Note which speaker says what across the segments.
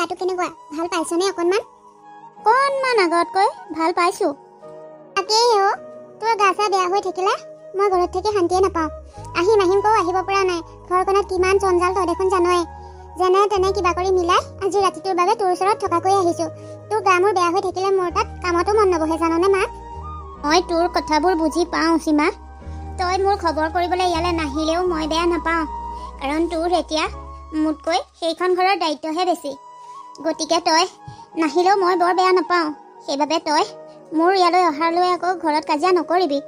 Speaker 1: গাটো কেনেকুৱা ভাল পাইছনে
Speaker 2: অকণমান আগতকৈ ভাল পাইছোঁ।
Speaker 1: তাকেই অ তোৰ গা চা বেয়া হৈ থাকিলে মই ঘৰত থাকি শান্তিয়ে নাপাওঁ। আহিম কওঁ আহিব পৰা নাই। ঘৰখনত কিমান জঞ্জাল তই দেখোন জানয়ে। যেনে তেনে কিবা কৰি মিলাই আজি ৰাতিটোৰ বাবে তোৰ ওচৰত থকাকৈ আহিছোঁ। তোৰ গা মোৰ বেয়া হৈ থাকিলে মোৰ তাত কামতো মন নবহে জাননে মা।
Speaker 2: মই তোৰ কথাবোৰ বুজি পাওঁ সীমা। তই মোৰ খবৰ কৰিবলৈ ইয়ালৈ নাহিলেও মই বেয়া নাপাওঁ, কাৰণ তোৰ এতিয়া মোতকৈ সেইখন ঘৰৰ দায়িত্বহে বেছি। গতিকে তই নাহিলেও মই বৰ বেয়া নাপাওঁ। সেইবাবে তই মোৰ ইয়ালৈ অহালৈ আকৌ ঘৰত কাজিয়া নকৰিবি।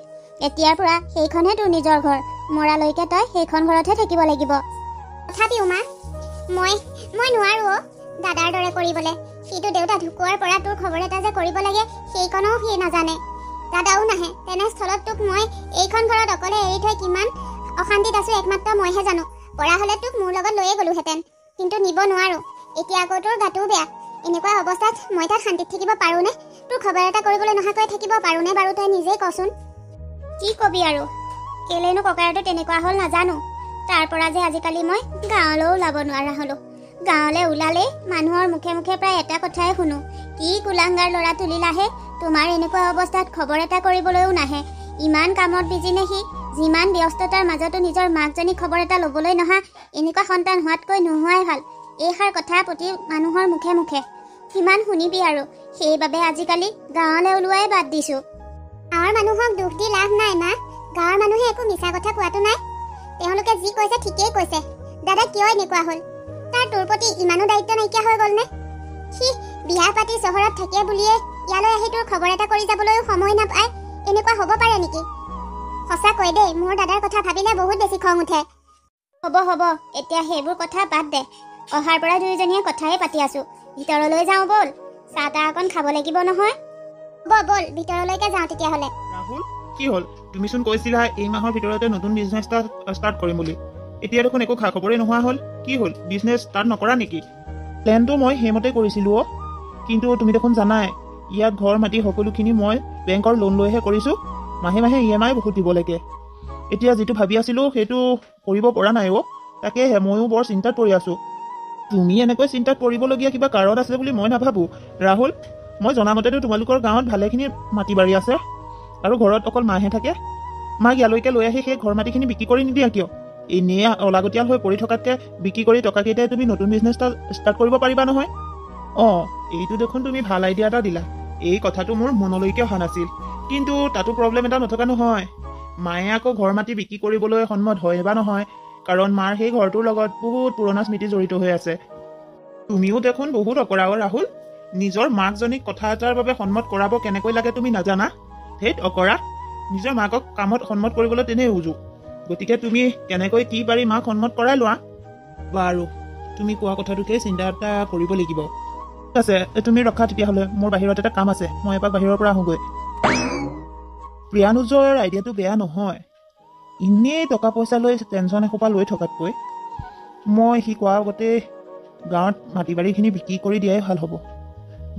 Speaker 2: এতিয়াৰ পৰা সেইখনহে তোৰ নিজৰ ঘৰ। মৰালৈকে তই সেইখন ঘৰতহে থাকিব লাগিব।
Speaker 1: তথাপিও মা মই নোৱাৰো অ দাদাৰ দৰে কৰিবলৈ। সিটো দেউতা ঢুকোৱাৰ পৰা তোৰ খবৰ এটা যে কৰিব লাগে সেইকণো সি নাজানে। দাদাও নাহে। তেনেস্থলত তোক মই এইখন ঘৰত অকলে এৰি থৈ কিমান অশান্তিত আছো একমাত্ৰ মইহে জানো। পৰা হ'লে তোক মোৰ লগত লৈয়ে গ'লোহেঁতেন, কিন্তু নিব নোৱাৰো। এতিয়া আকৌ তোৰ গাটোও বেয়া। এনেকুৱা অৱস্থাত মই তাত শান্তিত থাকিব পাৰোঁনে? তোৰ খবৰ এটা কৰিবলৈ নহাকৈ থাকিব পাৰোঁনে বাৰু তই নিজেই কচোন।
Speaker 2: কি কবি আৰু, কেলেনো ককাইটো তেনেকুৱা হ'ল নাজানো। তাৰ পৰা যে আজিকালি মই গাঁৱলৈও ওলাব নোৱাৰা হ'লোঁ। গাঁৱলৈ ওলালেই মানুহৰ মুখে মুখে প্ৰায় এটা কথাই শুনো, কি কুলাংগাৰ ল'ৰা তুলিলাহে, তোমাৰ এনেকুৱা অৱস্থাত খবৰ এটা কৰিবলৈও নাহে। ইমান কামত বিজি নে সি? যিমান ব্যস্ততাৰ মাজতো নিজৰ মাকজনীক খবৰ এটা ল'বলৈ নহা, এনেকুৱা সন্তান হোৱাতকৈ নোহোৱাই ভাল। এইষাৰ কথা প্ৰতি মানুহৰ মুখে মুখে কিমান শুনিবি আৰু। সেইবাবে আজিকালি গাঁৱলৈ ওলোৱাই বাদ দিছোঁ।
Speaker 1: গাঁৱৰ মানুহক দুখ দি লাভ নাই মা। গাঁৱৰ মানুহে একো মিছা কথা কোৱাটো নাই। তেওঁলোকে যি কৈছে ঠিকেই কৈছে। দাদা কিয় এনেকুৱা হ'ল? তাৰ তোৰ প্ৰতি ইমানো দায়িত্ব নাইকিয়া হৈ গ'লনে? সি বিয়া পাতি চহৰত থাকে বুলিয়ে ইয়ালৈ আহি তোৰ খবৰ এটা কৰি যাবলৈও সময় নাপায়। এনেকুৱা হ'ব পাৰে নেকি? সঁচাকৈ দেই, মোৰ দাদাৰ কথা ভাবিলে বহুত বেছি খং উঠে।
Speaker 2: হ'ব এতিয়া সেইবোৰ কথা বাদ দে। অহাৰ পৰা দুয়োজনীয়ে কথাই পাতি আছোঁ। ভিতৰলৈ যাওঁ ব'ল, চাহ তাহ অকণ খাব লাগিব নহয়।
Speaker 1: ব'ল ভিতৰলৈকে যাওঁ তেতিয়াহ'লে।
Speaker 3: ৰাহুল, কি হ'ল? তুমিচোন কৈছিলা এই মাহৰ ভিতৰতে নতুন বিজনেছ এটা ষ্টাৰ্ট কৰিম বুলি। এতিয়া দেখোন একো খা খবৰেই নোহোৱা হ'ল। কি হ'ল, বিজনেছ ষ্টাৰ্ট নকৰা নেকি? প্লেনটো মই সেইমতে কৰিছিলোঁ অ', কিন্তু তুমি দেখোন জানাই ইয়াত ঘৰ মাটি সকলোখিনি মই বেংকৰ লোন লৈহে কৰিছোঁ। মাহে মাহে EMI বহুত দিব লাগে। এতিয়া যিটো ভাবি আছিলোঁ সেইটো কৰিব পৰা নাই অ'। তাকেহে ময়ো বৰ চিন্তাত পৰি আছোঁ। তুমি এনেকৈ চিন্তাত পৰিবলগীয়া কিবা কাৰণ আছে বুলি মই নাভাবোঁ। ৰাহুল, মই জনামতেতো তোমালোকৰ গাঁৱত ভালেখিনি মাটি বাৰী আছে আৰু ঘৰত অকল মাহে থাকে। মাক ইয়ালৈকে লৈ আহি সেই ঘৰ মাটিখিনি বিক্ৰী কৰি নিদিয়া কিয়? এনেই অলাগতিয়াল হৈ পৰি থকাতকৈ বিক্ৰী কৰি টকাকেইটাই তুমি নতুন বিজনেছ এটা ষ্টাৰ্ট কৰিব পাৰিবা নহয়। অঁ, এইটো দেখোন তুমি ভাল আইডিয়া এটা দিলা। এই কথাটো মোৰ মনলৈকে অহা নাছিল, কিন্তু তাতো প্ৰব্লেম এটা নথকা নহয়। মায়ে আকৌ ঘৰ মাটি বিক্ৰী কৰিবলৈ সন্মত হয় বা নহয়, কাৰণ মাৰ সেই ঘৰটোৰ লগত বহুত পুৰণা স্মৃতি জড়িত হৈ আছে। তুমিও দেখোন বহুত অকৰা ৰাহুল। নিজৰ মাকজনীক কথা এটাৰ বাবে সন্মত কৰাব কেনেকৈ লাগে তুমি নাজানা? ধেইত অকৰা। নিজৰ মাকক কামত সন্মত কৰিবলৈ তেনেই উজু। গতিকে তুমি কেনেকৈ কি পাৰি মাক সন্মত কৰাই লোৱা। বাৰু, তুমি কোৱা কথাটোকে চিন্তা এটা কৰিব লাগিব। ঠিক আছে, তুমি ৰখা তেতিয়াহ'লে। মোৰ বাহিৰত এটা কাম আছে, মই এপাক বাহিৰৰ পৰা আহোঁগৈ। প্ৰিয়ানুজৰ আইডিয়াটো বেয়া নহয়। এনেই টকা পইচা লৈ টেনশ্যন এসোপা লৈ থকাতকৈ মই সি কোৱাৰ আগতে গাঁৱত মাটি বাৰীখিনি বিক্ৰী কৰি দিয়াই ভাল হ'ব।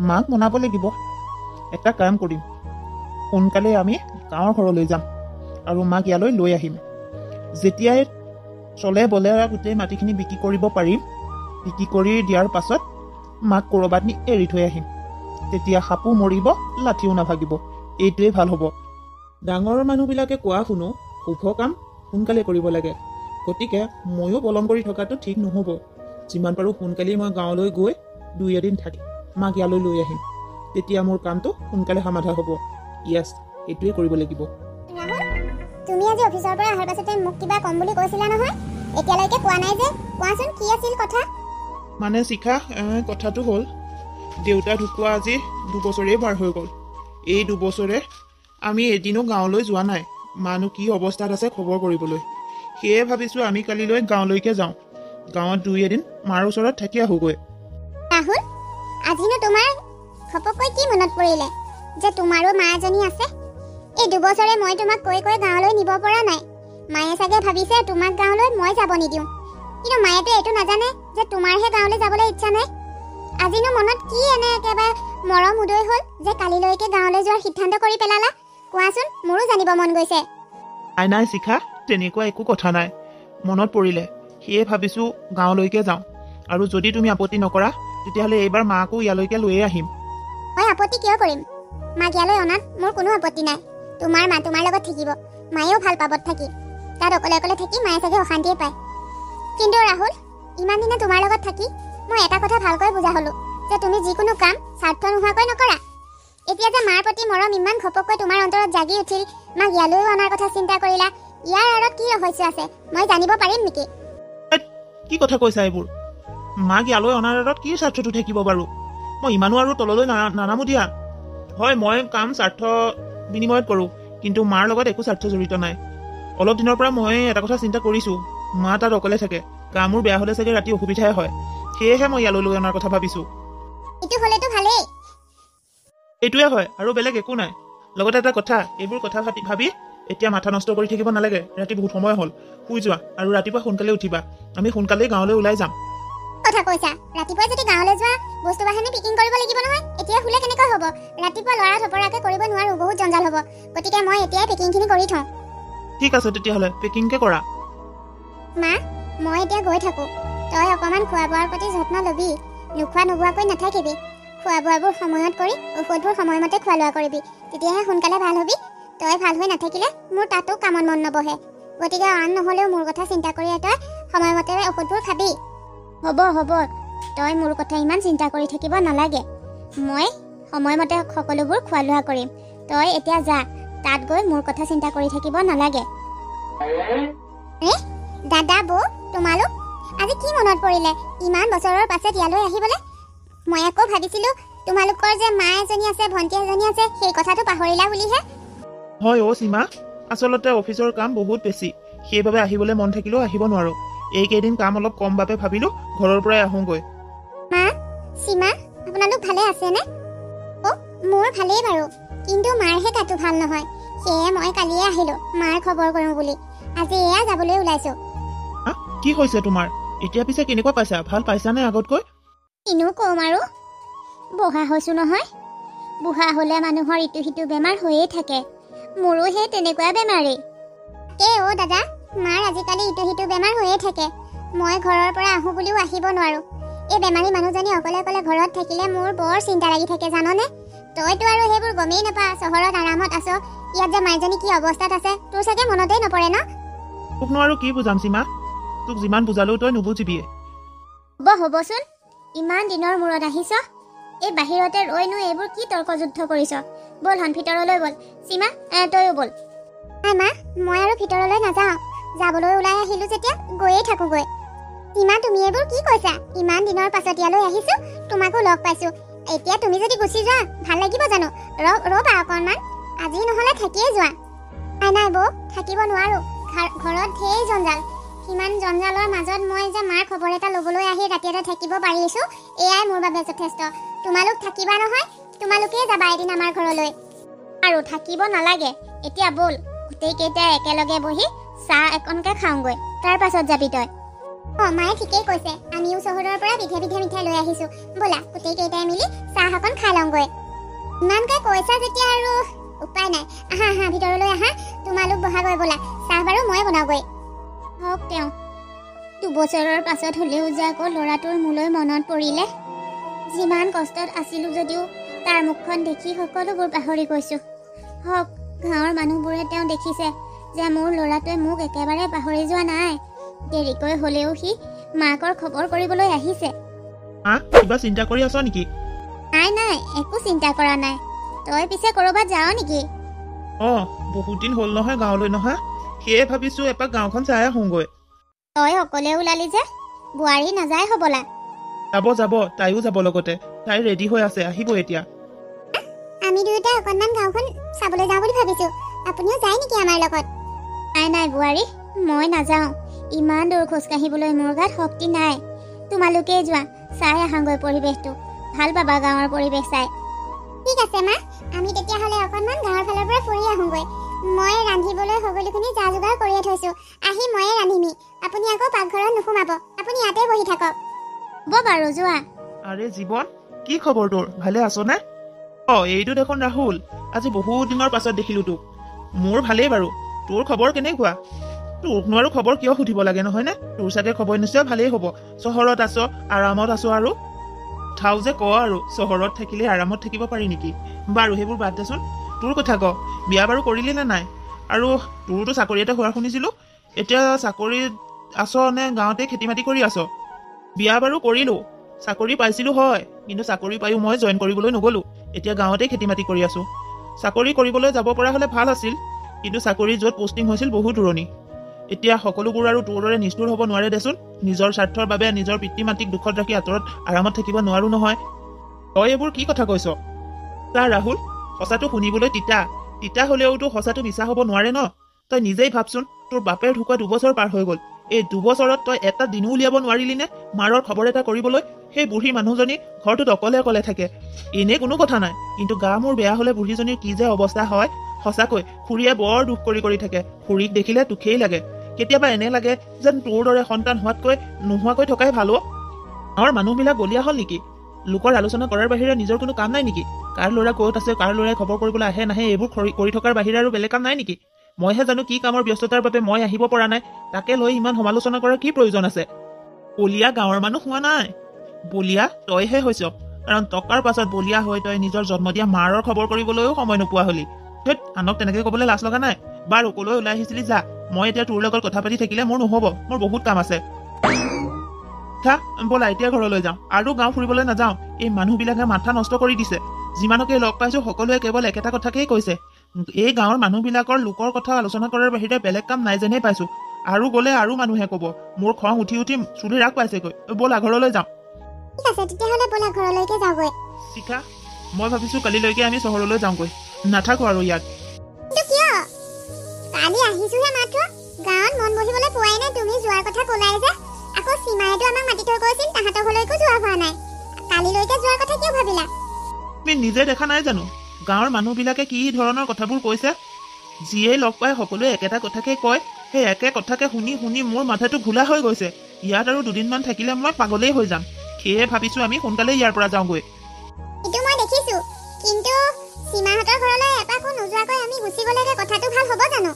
Speaker 3: মাক মনাব লাগিব। এটা কাম কৰিম, সোনকালে আমি গাঁৱৰ ঘৰলৈ যাম আৰু মাক ইয়ালৈ লৈ আহিম। যেতিয়াই চলে বলে গোটেই মাটিখিনি বিক্ৰী কৰিব পাৰিম, বিক্ৰী কৰি দিয়াৰ পাছত মাক ক'ৰবাত নি এৰি থৈ আহিম। তেতিয়া সাপো মৰিব, লাঠিও নাভাগিব। এইটোৱেই ভাল হ'ব। ডাঙৰ মানুহবিলাকে কোৱা শুনো, শুভ কাম সোনকালে কৰিব লাগে। গতিকে ময়ো পলম কৰি থকাটো ঠিক নহ'ব। যিমান পাৰোঁ সোনকালেই মই গাঁৱলৈ গৈ 2 এদিন থাকি মাক ইয়ালৈ লৈ আহিম। তেতিয়া মোৰ কামটো সোনকালে সমাধা হ'ব। য়েছ, এইটোৱেই কৰিব লাগিব।
Speaker 1: ৰাহুল, তুমি আজি অফিচৰ পৰা অহাৰ পাছতে মোক কিবা ক'ম বুলি কৈছিলা নহয়, এতিয়ালৈকে কোৱা নাই যে? কোৱাচোন কি আছিল কথা?
Speaker 3: মানে শিখা, কথাটো হ'ল দেউতা ঢুকোৱা আজি 2 বছৰেই পাৰ হৈ গ'ল। এই 2 বছৰে আমি এদিনো গাঁৱলৈ যোৱা নাই মানুহ কি অৱস্থাত আছে খবৰ কৰিবলৈ। সেয়ে ভাবিছোঁ আমি কালিলৈ গাঁৱলৈকে যাওঁ। গাঁৱত 2 এদিন মাৰ ওচৰত থাকি আহোঁগৈ।
Speaker 1: ৰাহুল, আজিনো তোমাৰ ঘপককৈ কি মনত পৰিলে যে তোমাৰো মা এজনী আছে? এই 2 বছৰে মই তোমাক কৈ গাঁৱলৈ নিব পৰা নাই। মায়ে চাগে ভাবিছে তোমাক গাঁৱলৈ মই যাব নিদিওঁ, কিন্তু মায়েতো এইটো নাজানে যে তোমাৰহে গাঁৱলৈ যাবলৈ ইচ্ছা নাই। আজিনো মনত কি এনে একেবাৰে মৰম উদয় হ'ল যে কালিলৈকে গাঁৱলৈ যোৱাৰ সিদ্ধান্ত কৰি পেলালা? কোৱাচোন, মোৰো জানিব মন গৈছে।
Speaker 3: নাই শিখা, তেনেকুৱা একো কথা নাই। মনত পৰিলে সেয়ে ভাবিছোঁ গাঁৱলৈকে যাওঁ, আৰু যদি তুমি আপত্তি নকৰা তেতিয়াহ'লে এইবাৰ মাকো ইয়ালৈকে লৈয়ে আহিম।
Speaker 1: মই আপত্তি কিয় কৰিম? মাক ইয়ালৈ অনাত মোৰ কোনো আপত্তি নাই। তোমাৰ মা তোমাৰ লগত থাকিব, মায়েও ভাল পাবত থাকি। তাত অকলে অকলে থাকি মায়ে চাগে অশান্তিয়ে পায়। কিন্তু ৰাহুল, ইমান দিনে তোমাৰ লগত থাকি মই এটা কথা ভালকৈ বুজা হ'লো যে তুমি যিকোনো কাম স্বাৰ্থ নোহোৱাকৈ নকৰা। এতিয়া যে মাৰ প্ৰতি মৰম ইমান ঘপককৈ তোমাৰ অন্তৰত জাগি উঠিল, মাক ইয়ালৈ অনাৰ কথা চিন্তা কৰিলা, ইয়াৰ আঁৰত কি ৰহস্য আছে মই জানিব পাৰিম নেকি?
Speaker 3: কি কথা কৈছা এইবোৰ? মাক ইয়ালৈ অনাৰ আঁৰত কি স্বাৰ্থটো থাকিব বাৰু? মই ইমানো আৰু তললৈ নানামো দিয়া। হয়, মই কাম স্বাৰ্থ বিনিময়ত কৰোঁ, কিন্তু মাৰ লগত একো স্বাৰ্থ জড়িত নাই। অলপ দিনৰ পৰা মই এটা কথা চিন্তা কৰিছোঁ, মা তাত অকলে থাকে, গা মোৰ বেয়া হ'লে চাগে ৰাতি অসুবিধাই হয়, সেয়েহে মই ইয়ালৈ লৈ অনাৰ কথা ভাবিছোঁ।
Speaker 1: এইটো হ'লেতো ভালেই।
Speaker 3: এইটোৱে হয়, আৰু বেলেগ একো নাই। লগতে এটা কথা, এইবোৰ কথা ভাবি এতিয়া মাথা নষ্ট কৰি থাকিব নালাগে। ৰাতি বহুত সময় হ'ল, শুই যোৱা আৰু ৰাতিপুৱা সোনকালে উঠিবা। আমি সোনকালেই গাঁৱলৈ ওলাই যাম।
Speaker 1: কথা কৈছা, ৰাতিপুৱা যদি গাঁৱলৈ যোৱা বস্তু বাহিনী পেকিং কৰিব লাগিব নহয়। এতিয়া শুলে কেনেকৈ হ'ব? ৰাতিপুৱা লৰা ধপৰাকে কৰিব নোৱাৰো, বহুত জঞ্জাল হ'ব। গতিকে মই এতিয়াই পেকিংখিনি কৰি থওঁ।
Speaker 3: ঠিক আছে, তেতিয়াহ'লে পেকিংকে কৰা।
Speaker 1: মা, মই এতিয়া গৈ থাকোঁ। তই অকণমান খোৱা বোৱাৰ প্ৰতি যত্ন ল'বি। নোখোৱা নোবোৱাকৈ নাথাকিবি। খোৱা বোৱাবোৰ সময়ত কৰি ঔষধবোৰ সময়মতে খোৱা লোৱা কৰিবি, তেতিয়াহে সোনকালে ভাল হ'বি। তই ভাল হৈ নাথাকিলে মোৰ তাতো কামত মন নবহে। গতিকে আন নহ'লেও মোৰ কথা চিন্তা কৰি তই সময়মতে ঔষধবোৰ খাবি।
Speaker 2: হ'ব হ'ব, তই মোৰ কথা ইমান চিন্তা কৰি থাকিব নালাগে। মই সময়মতে সকলোবোৰ খোৱা লোৱা কৰিম। তই এতিয়া যা, তাত গৈ মোৰ কথা চিন্তা কৰি থাকিব নালাগে।
Speaker 1: দাদা, বৌ, তোমালোক আজি কি মনত পৰিলে ইমান বছৰৰ পাছত ইয়ালৈ আহিবলৈ? মই আকৌ ভাবিছিলোঁ তোমালোকৰ যে মা এজনী আছে, ভণ্টি এজনী আছে, সেই কথাটো পাহৰিলা বুলিহে।
Speaker 3: হয় অ' সীমা, আচলতে অফিচৰ কাম বহুত বেছি, সেইবাবে আহিবলৈ মন থাকিলেও আহিব নোৱাৰোঁ। এইকেইদিন কাম অলপ কম বাবে ভাবিলোঁ ঘৰৰ পৰাই আহোঁগৈ।
Speaker 1: মা, সীমা, আপোনালোক ভালে আছেনে? অ', মোৰ ভালেই বাৰু, কিন্তু মাৰহে গাটো ভাল নহয়। সেয়ে মই কালিয়ে আহিলোঁ মাৰ খবৰ কৰোঁ বুলি। আজি এয়া যাবলৈ ওলাইছোঁ।
Speaker 3: কি হৈছে তোমাৰ? এতিয়া পিছে কেনেকুৱা পাইছা? ভাল পাইছানে আগতকৈ?
Speaker 2: কিনো কম আৰু, বহা হৈছোঁ নহয়। বুঢ়া হ'লে মানুহৰ ইটো সিটো বেমাৰ হৈয়ে থাকে। মোৰো সেই তেনেকুৱা বেমাৰেই।
Speaker 1: অ' দাদা, মাৰ আজিকালি ইটো সিটো বেমাৰ হৈয়ে থাকে। মই ঘৰৰ পৰা আহোঁ বুলিও আহিব নোৱাৰোঁ। এই বেমাৰী মানুহজনী অকলে অকলে ঘৰত থাকিলে মোৰ বৰ চিন্তা লাগি থাকে, জাননে? তইতো আৰু সেইবোৰ গমেই নাপা, চহৰত আৰামত আছ। ইয়াত যে মাইজনী কি অৱস্থাত আছে তোৰ চাগে মনতেই নপৰে ন?
Speaker 3: তোকনো আৰু কি বুজাম সীমা, তোক যিমান বুজালেও তই নুবুজিবিয়ে।
Speaker 2: হ'বচোন, ইমান দিনৰ মূৰত আহিছ। এই বাহিৰতে ৰৈনো এইবোৰ কি তৰ্কযুদ্ধ কৰিছ? ব'ল হন, ভিতৰলৈ ব'ল। সীমা, তয়ো ব'ল।
Speaker 1: নাই মা, মই আৰু ভিতৰলৈ নাযাওঁ। যাবলৈ ওলাই আহিলোঁ যেতিয়া গৈয়ে থাকোঁগৈ। সীমা, তুমি এইবোৰ কি কৈছা? ইমান দিনৰ পাছত ইয়ালৈ আহিছোঁ, তোমাকো লগ পাইছোঁ। এতিয়া তুমি যদি গুচি যোৱা ভাল লাগিব জানো? ৰ'বা অকণমান, আজি নহ'লে থাকিয়ে যোৱা। নাই বৌ, থাকিব নোৱাৰোঁ। ঘৰত ঢেৰ জঞ্জাল। সিমান জঞ্জালৰ মাজত মই যে মাৰ খবৰ এটা ল'বলৈ আহি ৰাতি এটা থাকিব পাৰিছোঁ, এয়াই মোৰ বাবে যথেষ্ট। তোমালোক থাকিবা নহয়? তোমালোকেই যাবা এদিন আমাৰ ঘৰলৈ।
Speaker 2: আৰু থাকিব নালাগে, এতিয়া ব'ল গোটেইকেইটাই একেলগে বহি চাহ অকণকে খাওঁগৈ, তাৰ পাছত যাবি তই।
Speaker 1: মায়ে ঠিকেই কৈছে, আমিও চহৰৰ পৰা বিধে বিধে মিঠাই লৈ আহিছোঁ। ব'লা গোটেইকেইটাই মিলি চাহ অকণ খাই লওঁগৈ। ইমানকৈ কৈছা যেতিয়া আৰু উপায় নাই। আহা ভিতৰলৈ আহা, তোমালোক বহাগৈ ব'লা। চাহ বাৰু মই বনাওঁগৈ।
Speaker 2: হওক তেওঁ, 2 বছৰৰ পাছত হ'লেও যে আকৌ ল'ৰাটোৰ মোলৈ মনত পৰিলে। যিমান কষ্টত আছিলোঁ যদিও তাৰ মুখখন দেখি সকলোবোৰ পাহৰি গৈছোঁ। হওক, গাঁৱৰ মানুহবোৰে তেওঁ দেখিছে যে মোৰ ল'ৰাটোৱে মোক একেবাৰে পাহৰি যোৱা নাই। দেৰিকৈ হ'লেও সি মাকৰ খবৰ কৰিবলৈ আহিছে।
Speaker 3: কিবা চিন্তা কৰি আছ নেকি?
Speaker 2: নাই, একো চিন্তা কৰা নাই। তই পিছে ক'ৰবাত যাৱ নেকি?
Speaker 3: বহুত দিন হ'ল নহয় গাঁৱলৈ নহা, সেয়ে ভাবিছোঁ এপাক গাঁওখন চাই আহোঁগৈ।
Speaker 2: তই অকলে ওলালি যে, বোৱাৰী নাযায় হ'বলা?
Speaker 3: যাব, তাইও যাব লগতে। তাই ৰেডি হৈ আছে, আহিব এতিয়া।
Speaker 1: আমি দুয়োটা অকণমান গাঁওখন চাবলৈ যাওঁ বুলি ভাবিছোঁ। আপুনিও যায় নেকি আমাৰ লগত?
Speaker 2: নাই বোৱাৰী, মই নাযাওঁ। ইমান দূৰ খোজকাঢ়িবলৈ মোৰ গাত শক্তি নাই। তোমালোকেই যোৱা, চাই আহাগৈ পৰিৱেশটো। ভাল পাবা গাঁৱৰ পৰিৱেশ চাই।
Speaker 1: ঠিক আছে মা, আমি তেতিয়াহ'লে অকণমান গাঁৱৰ ফালৰ পৰা ফুৰি আহোঁগৈ। মই ৰান্ধিবলৈ সকলোখিনি যা যোগাৰ কৰিয়ে থৈছোঁ। আহি ময়ে ৰান্ধিমি। আপুনি আকৌ পাকঘৰত নোসোমাব, আপুনি ইয়াতে বহি থাকক।
Speaker 2: হ'ব বাৰু, যোৱা।
Speaker 3: আৰে জীৱন, কি খবৰ তোৰ? ভালে আছনে? এইটো দেখোন ৰাহুল, আজি বহুত দিনৰ পাছত দেখিলোঁ তোক। মোৰ ভালেই বাৰু, তোৰ খবৰ কেনেকুৱা? তোকনো আৰু খবৰ কিয় সুধিব লাগে নহয়নে? তোৰ চাগে খবৰ নিশ্চয় ভালেই হ'ব। চহৰত আছ, আৰামত আছ আৰু। কথাও যে ক আৰু চহৰত থাকিলে আৰামত থাকিব পাৰি নেকি? বাৰু সেইবোৰ বাদ দেচোন, তোৰ কথা ক, বিয়া বাৰু কৰিলি নে নাই? আৰু তোৰতো চাকৰি এটা হোৱা শুনিছিলো, এতিয়া চাকৰিত আছ নে গাঁৱতে খেতি মাটি কৰি আছ? বিয়া বাৰু কৰিলো, চাকৰি পাইছিলো হয়, কিন্তু চাকৰি পায়ো মই জইন কৰিবলৈ নগলো। এতিয়া গাঁৱতে খেতি মাটি কৰি আছো। চাকৰি কৰিবলৈ যাব পৰা হলে ভাল আছিল, কিন্তু চাকৰি য'ত পষ্টিং হৈছিল বহুত দূৰণি। এতিয়া সকলোবোৰ আৰু তোৰ দৰে নিষ্ঠুৰ হ'ব নোৱাৰে দেচোন। নিজৰ স্বাৰ্থৰ বাবে নিজৰ পিতৃ মাতৃক দুখত ৰাখি আঁতৰত আৰামত থাকিব নোৱাৰো নহয়। তই এইবোৰ কি কথা কৈছ? চা ৰাহুল, সঁচাটো শুনিবলৈ তিতা হলেওতো সঁচাটো মিছা হ'ব নোৱাৰে ন। তই নিজেই ভাবচোন, তোৰ বাপেৰ ঢুকুৱা 2 বছৰ পাৰ হৈ গ'ল। এই 2 বছৰত তই এটা দিনো উলিয়াব নোৱাৰিলি নে মাৰৰ খবৰ এটা কৰিবলৈ? সেই বুঢ়ী মানুহজনী ঘৰটোত অকলে থাকে, এনে কোনো কথা নাই, কিন্তু গা মোৰ বেয়া হলে বুঢ়ীজনীৰ কি যে অৱস্থা হয়, সঁচাকৈ খুৰীয়ে বৰ দুখ কৰি থাকে। খুৰীক দেখিলে দুখেই লাগে। কেতিয়াবা এনে লাগে যেন তোৰ দৰে সন্তান হোৱাতকৈ নোহোৱাকৈ থকাই ভাল। আমাৰ মানুহবিলাক বলিয়া হল নেকি? লোকৰ আলোচনা কৰাৰ বাহিৰে নিজৰ কোনো কাম নাই নেকি? কাৰ ল'ৰা ক'ত আছে, কাৰ ল'ৰাই খবৰ কৰিবলৈ আহে নাহে, এইবোৰ কৰি থকাৰ বাহিৰে আৰু বেলেগ কাম নাই নেকি? মইহে জানো কি কামৰ ব্যস্ততাৰ বাবে মই আহিব পৰা নাই। তাকে লৈ ইমান সমালোচনা কৰাৰ কি প্ৰয়োজন আছে? বলিয়া গাঁৱৰ মানুহ হোৱা নাই, বলিয়া তইহে হৈছ। কাৰণ টকাৰ পাছত বলিয়া হৈ তই নিজৰ জন্ম দিয়া মাৰৰ খবৰ কৰিবলৈও সময় নোপোৱা হলি। আনক তেনেকে কবলৈ লাজ লগা নাই? বাৰু কলৈ ওলাই আহিছিলি যা, মই এতিয়া তোৰ লগত কথা পাতি থাকিলে মোৰ নহব, মোৰ বহুত কাম আছে। বলা এতিয়া ঘৰলৈ যাওঁ, আৰু গাঁও ফুৰিবলৈ নাযাওঁ। এই মানুহবিলাকে মাথা নষ্ট কৰি দিছে। যিমানকে লগ পাইছো সকলোৱে কেৱল একেটা কথাকেই কৈছে, এই গাঁৱৰ মানুহবিলাকৰ লোকৰ কথা আলোচনা কৰাৰ বাহিৰে বেলেগ কাম নাই যেনেই পাইছো। আৰু গলে আৰু মানুহে কব। মোৰ খং উঠি চুলি ৰাগ পাইছেগৈ। বলা ঘৰলৈ যাওঁ।
Speaker 1: ঠিক আছে তেতিয়াহ'লে ব'লা ঘৰলৈকে যাওঁগৈ।
Speaker 3: শিখা, মই ভাবিছো কালিলৈকে আমি চহৰলৈ যাওঁগৈ, নাথাকো আৰু ইয়াত।
Speaker 1: কিন্তু কিয়? কালি আহিছোহে মাত্ৰ, গাঁৱত মন বহিবলৈ পোৱাই নাই। তুমি যোৱাৰ কথা ক'লাই যে, আকৌ সীমায়েতো আমাক মাতি থৈ গৈছিল, তাহাঁতৰ ঘৰলৈকো যোৱা হোৱা নাই। কালিলৈকে যোৱাৰ কথা কিয় ভাবিলা?
Speaker 3: তুমি নিজে দেখা নাই জানো গাঁৱৰ মানুহবিলাকে কি ধৰণৰ কথাবোৰ কৈছে? যিয়েই লগ পাই সকলোৱে একেটা কথাকে কয়। সেই একে কথাকে শুনি মোৰ মাথাটো ঘোলা হৈ গৈছে। ইয়াত আৰু 2 দিনমান থাকিলে মই পাগলেই হৈ যাম। সেয়ে ভাবিছো আমি সোনকালে ইয়াৰ পৰা যাওঁগৈ।
Speaker 1: এইটো মই দেখিছো, কিন্তু সীমাহঁতৰ ঘৰলৈ এপাকো নোযোৱাকৈ আমি গুচি গ'লেহে কথাটো ভাল হ'ব জানো?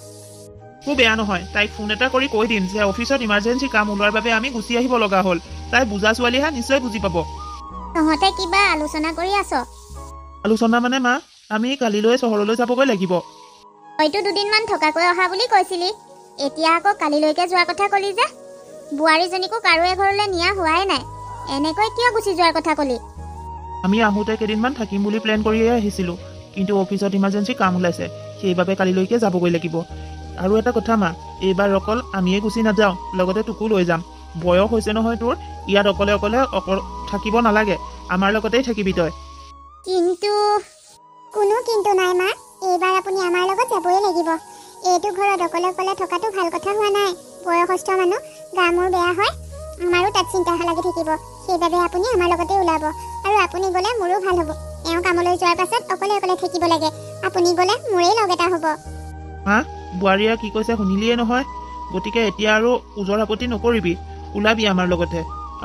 Speaker 3: খুব বেয়া নহয়, তাইক ফোন এটা কৰি কৈ দিম যে অফিচত ইমাৰ্জেঞ্চি কাম ওলোৱাৰ বাবে আমি গুচি আহিব লগা হ'ল। তাই বুজা ছোৱালীহে, নিশ্চয় বুজি পাব।
Speaker 2: তহঁতে কিবা আলোচনা কৰি আছ?
Speaker 3: আলোচনা মানে মা, আমি কালিলৈ চহৰলৈ যাবগৈ লাগিব।
Speaker 2: হয়তো 2 দিনমান থকাকৈ অহা বুলি কৈছিলি, এতিয়া আকৌ কালিলৈকে যোৱাৰ কথা কলি যে? বোৱাৰীজনীকো কাৰো এঘৰলৈ নিয়া হোৱাই নাই, এনেকৈ কিয় গুচি যোৱাৰ কথা কলি?
Speaker 3: আমি আহোঁতে কেইদিনমান থাকিম বুলি প্লেন কৰিয়ে আহিছিলো, কিন্তু অফিচত ইমাৰ্জেঞ্চি কাম ওলাইছে, সেইবাবে কালিলৈকে যাবগৈ লাগিব। আৰু এটা কথা মা, এইবাৰ অকল আমিয়ে গুচি নাযাওঁ, লগতে তোকো লৈ যাম। বয়স হৈছে নহয় তোৰ, ইয়াত অকলে থাকিব নালাগে, আমাৰ লগতেই থাকিবি তই।
Speaker 2: কিন্তু
Speaker 1: কোনো কিন্তু নাই মা, এইবাৰ আপুনি আমাৰ লগত যাবই লাগিব। এইটো ঘৰত অকলে থকাটো ভাল কথা হোৱা নাই। বয়সস্থ মানুহ, গা মোৰ বেয়া হয়, আমাৰো তাত চিন্তা লাগি থাকিব। সেইবাবে আপুনি আমাৰ লগতে ওলাব, আৰু আপুনি গ'লে মোৰো ভাল হ'ব। এওঁ কামলৈ যোৱাৰ পাছত অকলে থাকিব লাগে, আপুনি গ'লে মোৰেই লগ এটা হ'ব।
Speaker 3: হা, বোৱাৰীয়ে কি কৈছে শুনিলিয়ে নহয়। গতিকে এতিয়া আৰু ওজৰ আপত্তি নকৰিবি, ওলাবি আমাৰ লগতে।